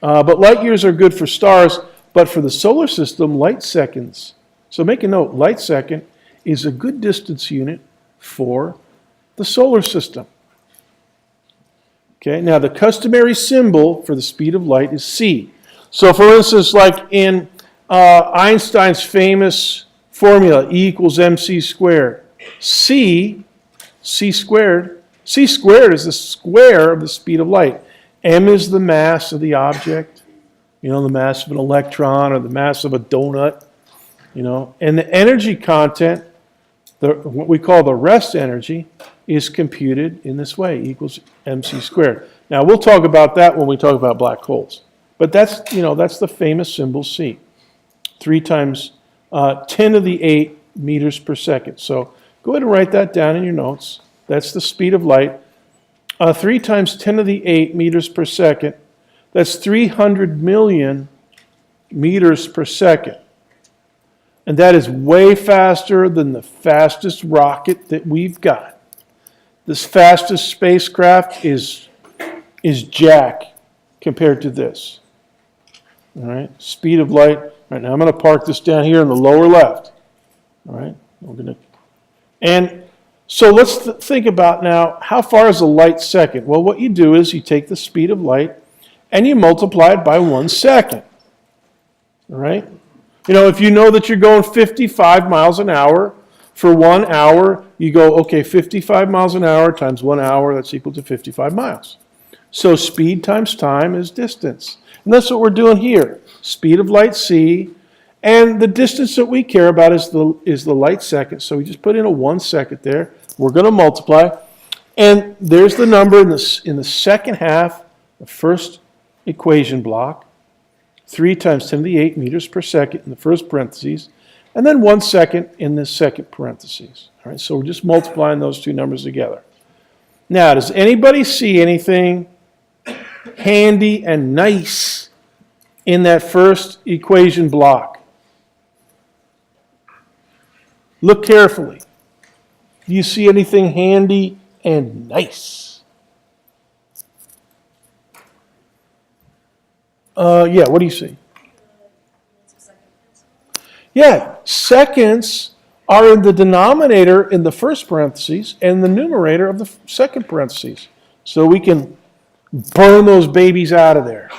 But light years are good for stars, but for the solar system, light seconds. So make a note, light second is a good distance unit for the solar system. Okay, now the customary symbol for the speed of light is c. So for instance, like in Einstein's famous formula, E equals mc squared, c squared, C squared is the square of the speed of light. M is the mass of the object, the mass of an electron or the mass of a donut, and the energy content, what we call the rest energy, is computed in this way, equals mc squared. Now, we'll talk about that when we talk about black holes. But that's the famous symbol C, 3 times 10 to the 8 meters per second. So go ahead and write that down in your notes. That's the speed of light. 3 times 10 to the 8 meters per second. That's 300 million meters per second. And that is way faster than the fastest rocket that we've got. This fastest spacecraft is Jack compared to this. All right, speed of light. All right, now I'm going to park this down here in the lower left. All right, and so let's think about now, how far is a light second? Well, what you do is you take the speed of light and you multiply it by 1 second. All right? If you know that you're going 55 miles an hour for 1 hour, you go, okay, 55 miles an hour times 1 hour, that's equal to 55 miles. So speed times time is distance. And that's what we're doing here. Speed of light c, and the distance that we care about is the light second. So we just put in a 1 second there. We're going to multiply. And there's the number in the second half, the first equation block. 3 times 10 to the 8 meters per second in the first parentheses, and then 1 second in the second parentheses. All right, so we're just multiplying those two numbers together. Now, does anybody see anything handy and nice in that first equation block? Look carefully. Do you see anything handy and nice? Yeah, what do you see? Yeah, seconds are in the denominator in the first parentheses and the numerator of the second parentheses. So we can burn those babies out of there.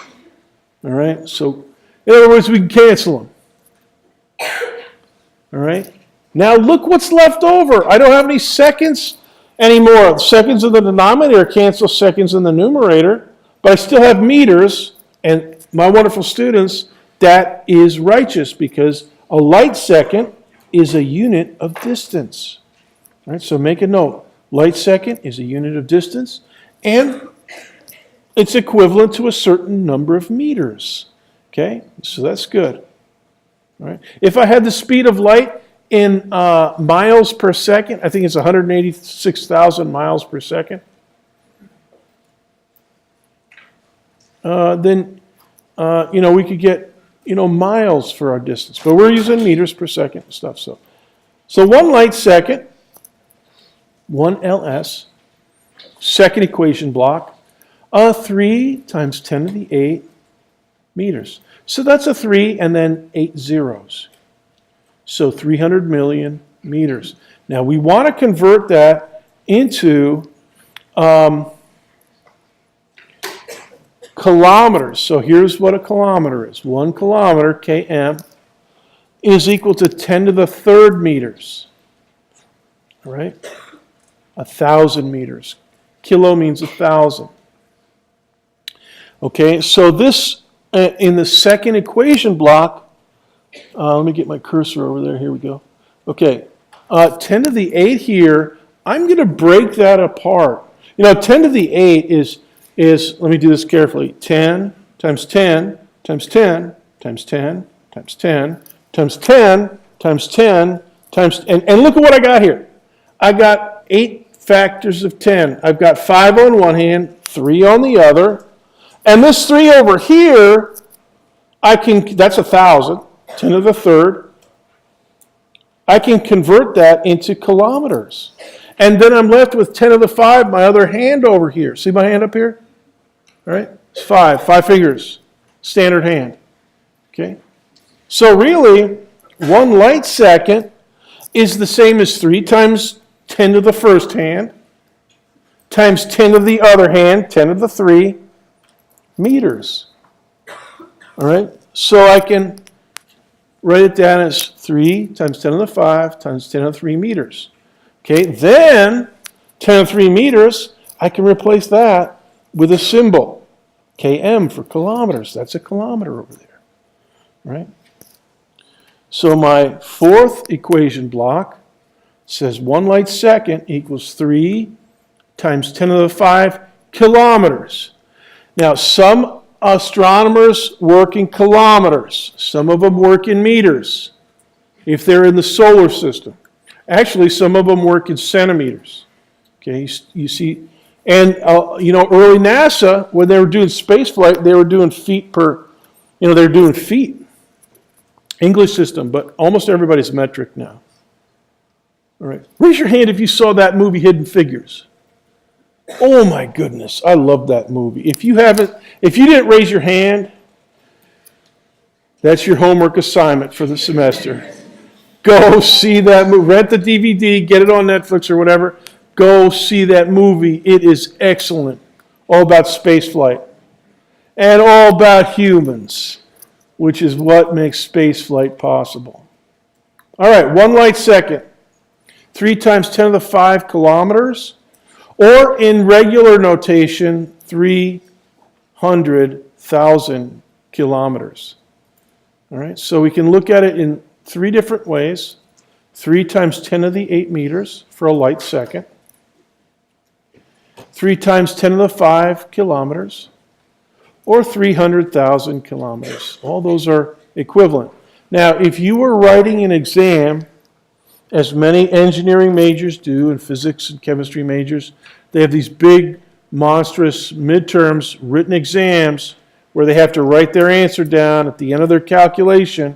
All right? So, in other words, we can cancel them. All right? Now look what's left over. I don't have any seconds anymore. Seconds in the denominator cancel seconds in the numerator, but I still have meters. And my wonderful students, that is righteous because a light second is a unit of distance. All right, so make a note. Light second is a unit of distance, and it's equivalent to a certain number of meters. Okay, so that's good. All right. If I had the speed of light in miles per second, I think it's 186,000 miles per second. Then we could get miles for our distance, but we're using meters per second and stuff. So 1 light second, 1 ls, second equation block, 3 times 10 to the 8 meters. So that's a 3 and then 8 zeros. So 300 million meters. Now we want to convert that into kilometers. So here's what a kilometer is. 1 kilometer, km, is equal to 10 to the third meters. All right? 1,000 meters. Kilo means 1,000. Okay, so this, in the second equation block, let me get my cursor over there. Here we go. Okay, 10 to the 8 here, I'm going to break that apart. 10 to the 8 is, let me do this carefully, 10 times 10 times 10 times 10 times 10 times 10 times 10 times, and look at what I got here. I got 8 factors of 10. I've got 5 on one hand, 3 on the other, and this 3 over here, that's 1,000, 10 to the third. I can convert that into kilometers. And then I'm left with 10 to the 5, my other hand over here. See my hand up here? All right? It's 5 fingers, standard hand. Okay? So really, 1 light second is the same as 3 times 10 to the first hand, times 10 to the other hand, 10 to the 3 meters. All right? So I can write it down as 3 times 10 to the 5 times 10 to the 3 meters. Okay, then 10 to the 3 meters I can replace that with a symbol, km for kilometers. That's a kilometer over there, right? So my fourth equation block says 1 light second equals 3 times 10 to the 5 kilometers. Now, some astronomers work in kilometers. Some of them work in meters, if they're in the solar system. Actually, some of them work in centimeters. Okay, you see, and early NASA, when they were doing space flight, they were doing feet per, they're doing feet. English system, but almost everybody's metric now. All right, raise your hand if you saw that movie, Hidden Figures. Oh my goodness, I love that movie. If you didn't raise your hand, that's your homework assignment for the semester. Go see that movie. Rent the DVD, get it on Netflix or whatever. Go see that movie. It is excellent. All about space flight. And all about humans, which is what makes space flight possible. All right, 1 light second. 3 times 10 to the 5 kilometers. Or in regular notation, 300,000 kilometers. All right, so we can look at it in 3 different ways. 3 times 10 to the 8 meters for a light second. 3 times 10 to the 5 kilometers. Or 300,000 kilometers. All those are equivalent. Now, if you were writing an exam, as many engineering majors do, and physics and chemistry majors, they have these big, monstrous midterms, written exams, where they have to write their answer down at the end of their calculation.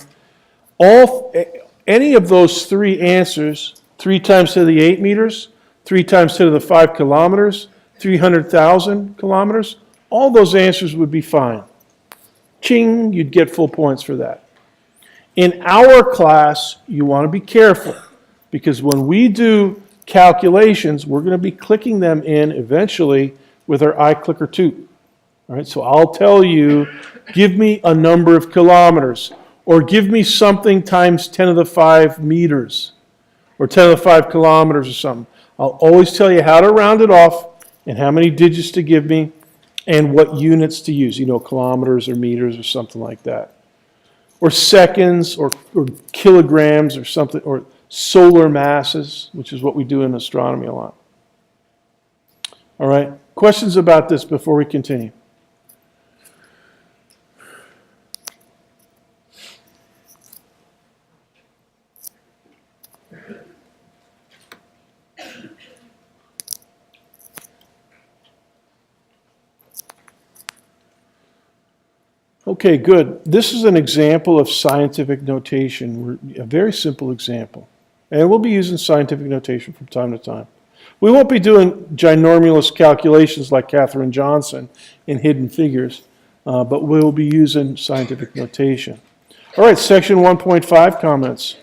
Any of those 3 answers, 3 times 10 to the 8 meters, 3 times 10 to the 5 kilometers, 300,000 kilometers, all those answers would be fine. Ching, you'd get full points for that. In our class, you want to be careful, because when we do calculations, we're going to be clicking them in eventually with our iClicker 2. All right, so I'll tell you, give me a number of kilometers, or give me something times 10 to the 5 meters, or 10 to the 5 kilometers or something. I'll always tell you how to round it off and how many digits to give me and what units to use, kilometers or meters or something like that. Or seconds or kilograms or something, or solar masses, which is what we do in astronomy a lot. All right, questions about this before we continue? Okay, good. This is an example of scientific notation, a very simple example. And we'll be using scientific notation from time to time. We won't be doing ginormous calculations like Katherine Johnson in Hidden Figures, but we'll be using scientific notation. All right, section 1.5 comments.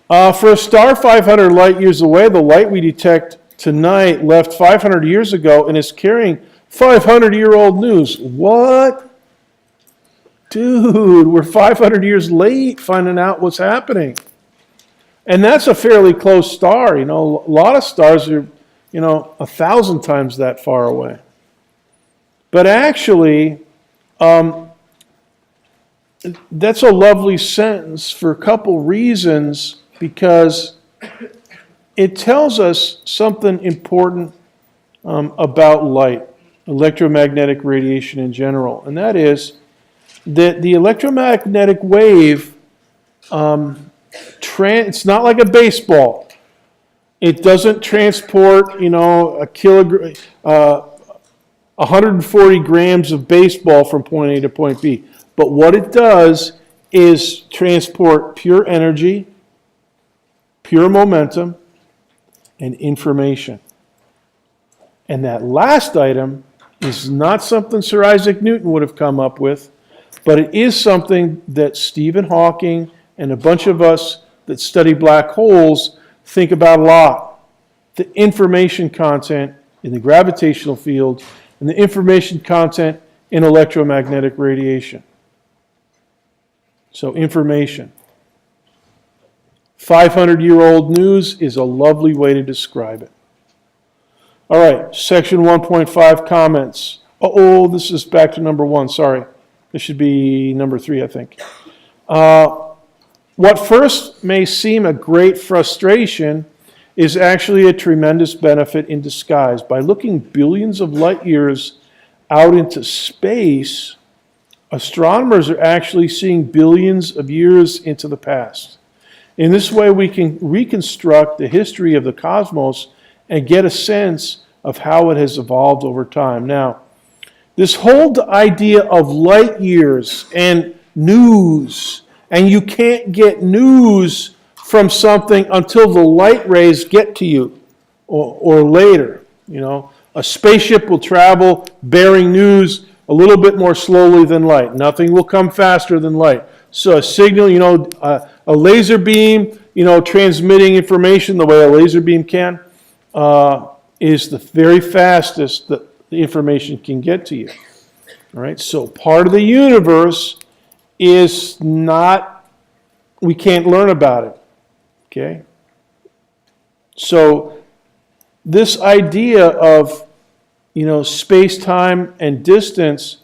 For a star 500 light years away, the light we detect tonight left 500 years ago and is carrying 500-year-old news. What? Dude, we're 500 years late finding out what's happening. And that's a fairly close star. A lot of stars are, 1,000 times that far away. But actually, that's a lovely sentence for a couple reasons, because it tells us something important about light, electromagnetic radiation in general, and that is that the electromagnetic wave, it's not like a baseball. It doesn't transport, a kilogram, 140 grams of baseball from point A to point B. But what it does is transport pure energy, pure momentum, and information. And that last item is not something Sir Isaac Newton would have come up with, but it is something that Stephen Hawking and a bunch of us that study black holes think about a lot. The information content in the gravitational field and the information content in electromagnetic radiation. So information. 500-year-old news is a lovely way to describe it. All right, section 1.5 comments. Oh, this is back to number 1, sorry. This should be number 3, I think. What first may seem a great frustration is actually a tremendous benefit in disguise. By looking billions of light years out into space, astronomers are actually seeing billions of years into the past. In this way, we can reconstruct the history of the cosmos and get a sense of how it has evolved over time. Now, this whole idea of light years and news, and you can't get news from something until the light rays get to you or later. You know, a spaceship will travel bearing news a little bit more slowly than light. Nothing will come faster than light. So a signal, a laser beam, transmitting information the way a laser beam can, is the very fastest that the information can get to you. All right, so part of the universe is not, we can't learn about it. Okay? So this idea of, space-time and distance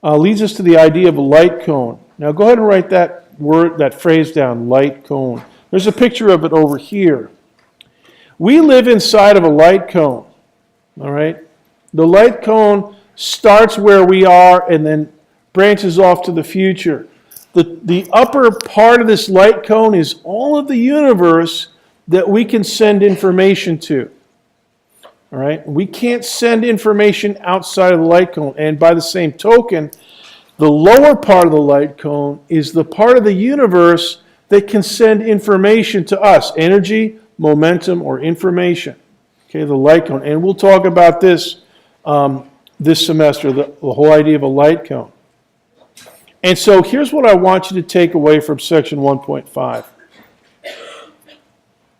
leads us to the idea of a light cone. Now go ahead and write that phrase down, light cone. There's a picture of it over here. We live inside of a light cone. All right? The light cone starts where we are and then branches off to the future. The upper part of this light cone is all of the universe that we can send information to. All right? We can't send information outside of the light cone. And by the same token, the lower part of the light cone is the part of the universe that can send information to us, energy, momentum, or information. Okay, the light cone. And we'll talk about this this semester, the whole idea of a light cone. And so here's what I want you to take away from section 1.5.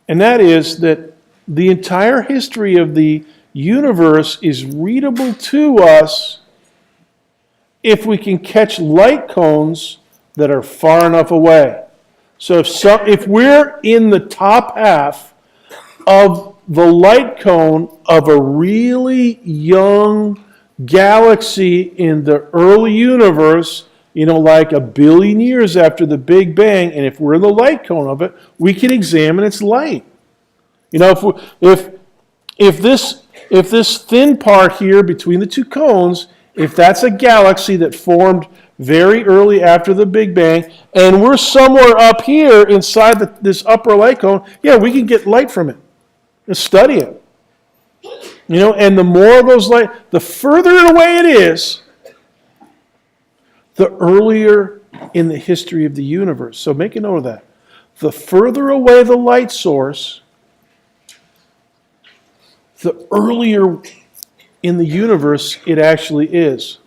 And that is that the entire history of the universe is readable to us if we can catch light cones that are far enough away. So if we're in the top half of the light cone of a really young galaxy in the early universe, like 1 billion years after the Big Bang, and if we're in the light cone of it, we can examine its light. If this thin part here between the two cones, if that's a galaxy that formed very early after the Big Bang, and we're somewhere up here inside this upper light cone, we can get light from it and study it. And the more of those light, the further away it is, the earlier in the history of the universe. So make a note of that. The further away the light source, the earlier in the universe it actually is.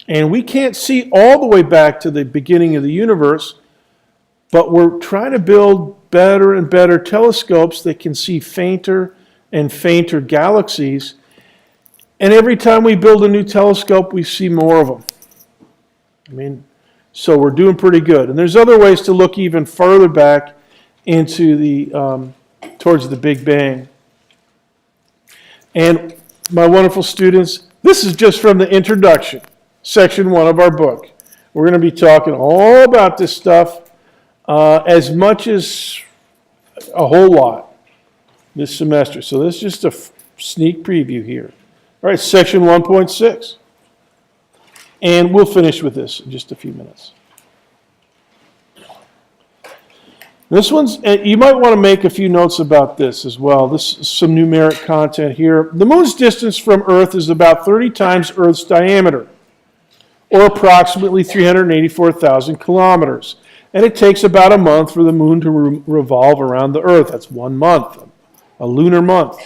And we can't see all the way back to the beginning of the universe, but we're trying to build better and better telescopes that can see fainter and fainter galaxies. And every time we build a new telescope, we see more of them. So we're doing pretty good. And there's other ways to look even further back into towards the Big Bang. And my wonderful students, this is just from the introduction, section 1 of our book. We're going to be talking all about this stuff as much as a whole lot this semester. So this is just a sneak preview here. All right, section 1.6. And we'll finish with this in just a few minutes. This one's, you might want to make a few notes about this as well. This is some numeric content here. The moon's distance from Earth is about 30 times Earth's diameter, or approximately 384,000 kilometers. And it takes about a month for the moon to revolve around the Earth. That's 1 month, a lunar month.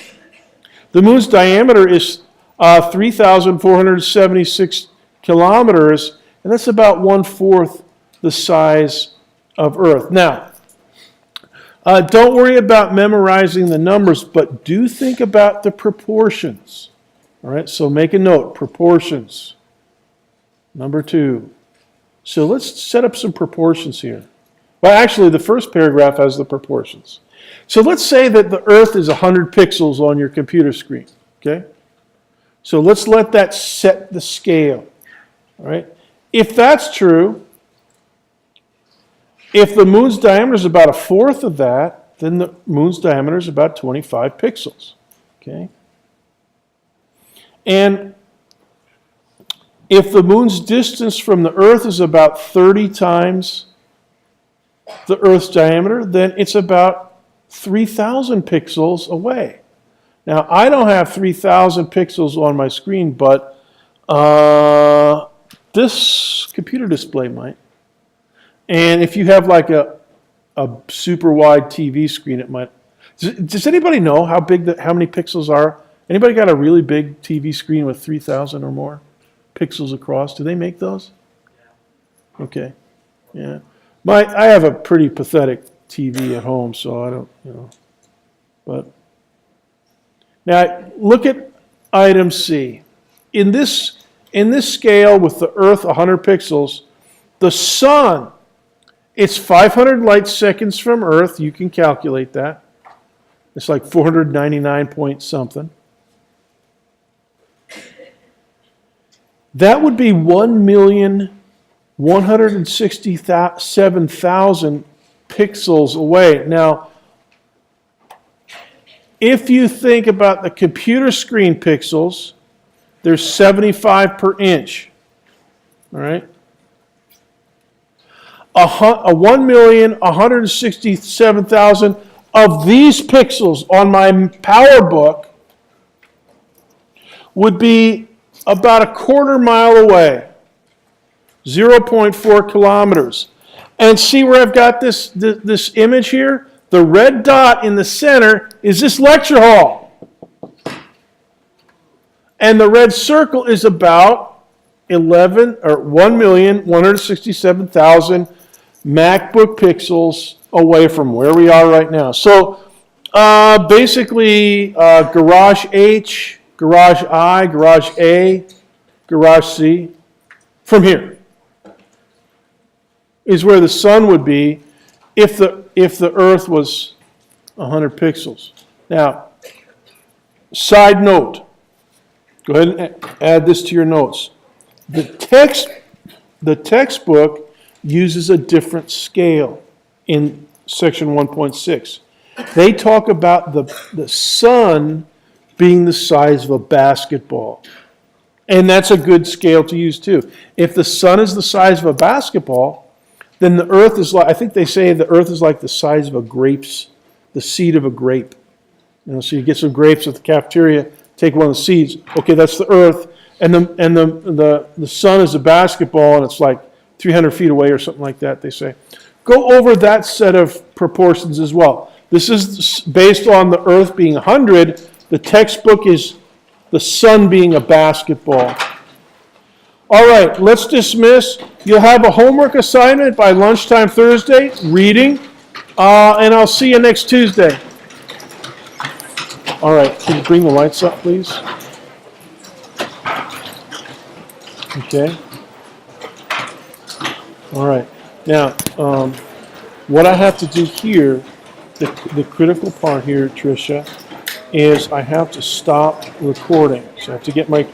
The moon's diameter is 3,476 kilometers, and that's about 1/4 the size of Earth. Now, don't worry about memorizing the numbers, but do think about the proportions. All right, so make a note, proportions. Number 2. So let's set up some proportions here. Well, actually, the first paragraph has the proportions. So let's say that the Earth is 100 pixels on your computer screen. Okay? So let's let that set the scale. All right? If that's true, if the moon's diameter is about a fourth of that, then the moon's diameter is about 25 pixels. Okay? And if the moon's distance from the Earth is about 30 times the Earth's diameter, then it's about 3,000 pixels away. Now, I don't have 3,000 pixels on my screen, but this computer display might. And if you have like a super wide TV screen, it might. Does anybody know how big how many pixels are? Anybody got a really big TV screen with 3,000 or more pixels across? Do they make those? Okay, yeah. I have a pretty pathetic TV at home, so I don't, But now look at item C. In this scale with the Earth 100 pixels, the sun, it's 500 light seconds from Earth. You can calculate that. It's like 499 point something. That would be 1,167,000 pixels away. Now, if you think about the computer screen pixels, there's 75 per inch. All right? A 1,167,000 of these pixels on my PowerBook would be about a quarter mile away, 0.4 kilometers. And see where I've got this image here? The red dot in the center is this lecture hall. And the red circle is about 1,167,000 MacBook pixels away from where we are right now. So basically, garage H, garage I, garage A, garage C, from here is where the sun would be if the Earth was 100 pixels. Now, side note, go ahead and add this to your notes. The textbook uses a different scale in section 1.6. They talk about the sun being the size of a basketball. And that's a good scale to use too. If the sun is the size of a basketball, then the Earth is like, I think they say the Earth is like the size of the seed of a grape. So you get some grapes at the cafeteria, take one of the seeds. Okay, that's the Earth, and the sun is a basketball, and it's like 300 feet away or something like that. They say, go over that set of proportions as well. This is based on the Earth being 100. The textbook is the sun being a basketball. All right, let's dismiss. You'll have a homework assignment by lunchtime Thursday, reading, and I'll see you next Tuesday. All right, can you bring the lights up, please? Okay. All right. Now, what I have to do here, the critical part here, Tricia, is I have to stop recording. So I have to get my